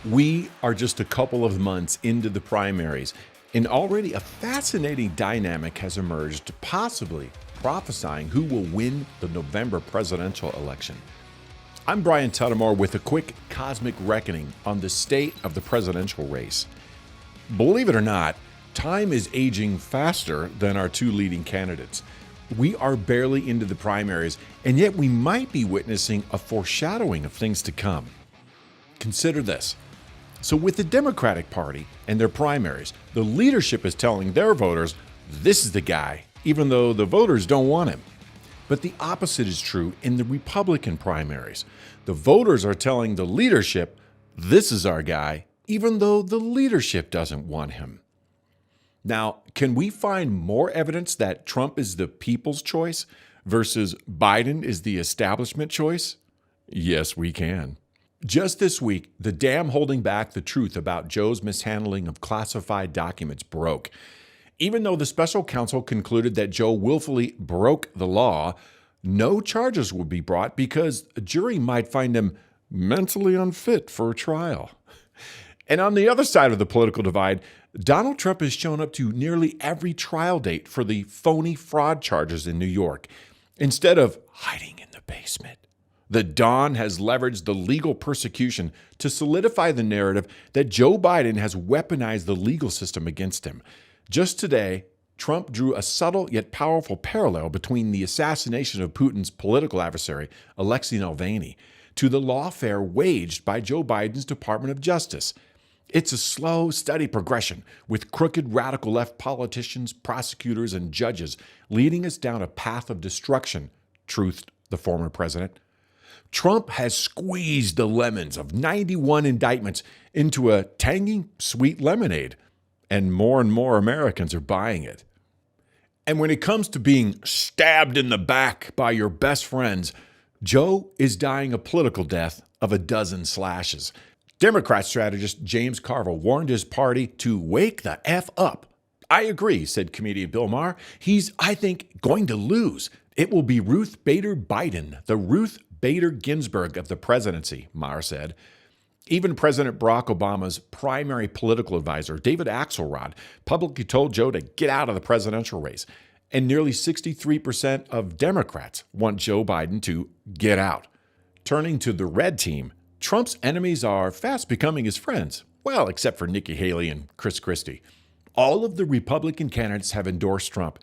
We are just a couple of months into the primaries, and already a fascinating dynamic has emerged, possibly prophesying who will win the November presidential election. I'm Brian Tuttimore with a quick cosmic reckoning on the state of the presidential race. Believe it or not, time is aging faster than our two leading candidates. We are barely into the primaries, and yet we might be witnessing a foreshadowing of things to come. Consider this. So with the Democratic Party and their primaries, the leadership is telling their voters, this is the guy, even though the voters don't want him. But the opposite is true in the Republican primaries. The voters are telling the leadership, this is our guy, even though the leadership doesn't want him. Now, can we find more evidence that Trump is the people's choice versus Biden is the establishment choice? Yes, we can. Just this week, the dam holding back the truth about Joe's mishandling of classified documents broke. Even though the special counsel concluded that Joe willfully broke the law, no charges would be brought because a jury might find him mentally unfit for a trial. And on the other side of the political divide, Donald Trump has shown up to nearly every trial date for the phony fraud charges in New York, instead of hiding in the basement. The Don has leveraged the legal persecution to solidify the narrative that Joe Biden has weaponized the legal system against him. Just today, Trump drew a subtle yet powerful parallel between the assassination of Putin's political adversary, Alexei Navalny, to the lawfare waged by Joe Biden's Department of Justice. It's a slow, steady progression, with crooked radical left politicians, prosecutors, and judges leading us down a path of destruction, truthed the former president. Trump has squeezed the lemons of 91 indictments into a tangy, sweet lemonade, and more Americans are buying it. And when it comes to being stabbed in the back by your best friends, Joe is dying a political death of a dozen slashes. Democrat strategist James Carville warned his party to wake the F up. I agree, said comedian Bill Maher. He's, I think, going to lose. It will be Ruth Bader Biden, the Ruth Bader Ginsburg of the presidency, Maher said. Even President Barack Obama's primary political advisor, David Axelrod, publicly told Joe to get out of the presidential race. And nearly 63% of Democrats want Joe Biden to get out. Turning to the red team, Trump's enemies are fast becoming his friends. Well, except for Nikki Haley and Chris Christie. All of the Republican candidates have endorsed Trump.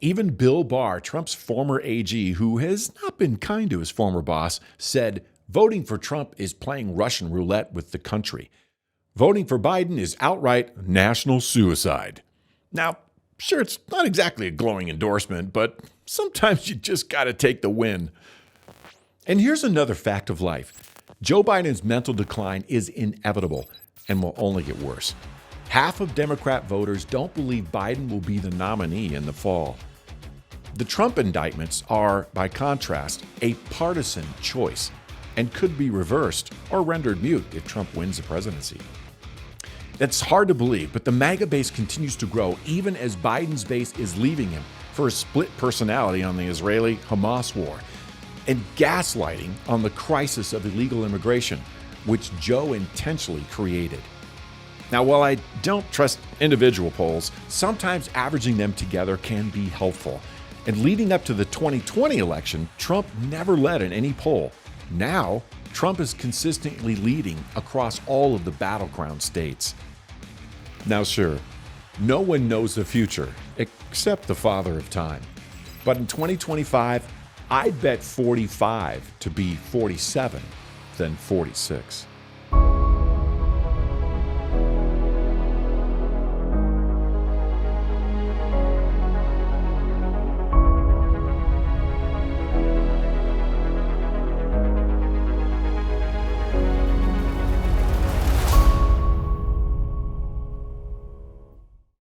Even Bill Barr, Trump's former AG, who has not been kind to his former boss, said voting for Trump is playing Russian roulette with the country. Voting for Biden is outright national suicide. Now, sure, it's not exactly a glowing endorsement, but sometimes you just got to take the win. And here's another fact of life. Joe Biden's mental decline is inevitable and will only get worse. Half of Democrat voters don't believe Biden will be the nominee in the fall. The Trump indictments are, by contrast, a partisan choice and could be reversed or rendered mute if Trump wins the presidency. That's hard to believe, but the MAGA base continues to grow even as Biden's base is leaving him for a split personality on the Israeli-Hamas war and gaslighting on the crisis of illegal immigration, which Joe intentionally created. Now, while I don't trust individual polls, sometimes averaging them together can be helpful. And leading up to the 2020 election, Trump never led in any poll. Now, Trump is consistently leading across all of the battleground states. Now, sure, no one knows the future except the Father of Time. But in 2025, I'd bet 45 to be 47 than 46.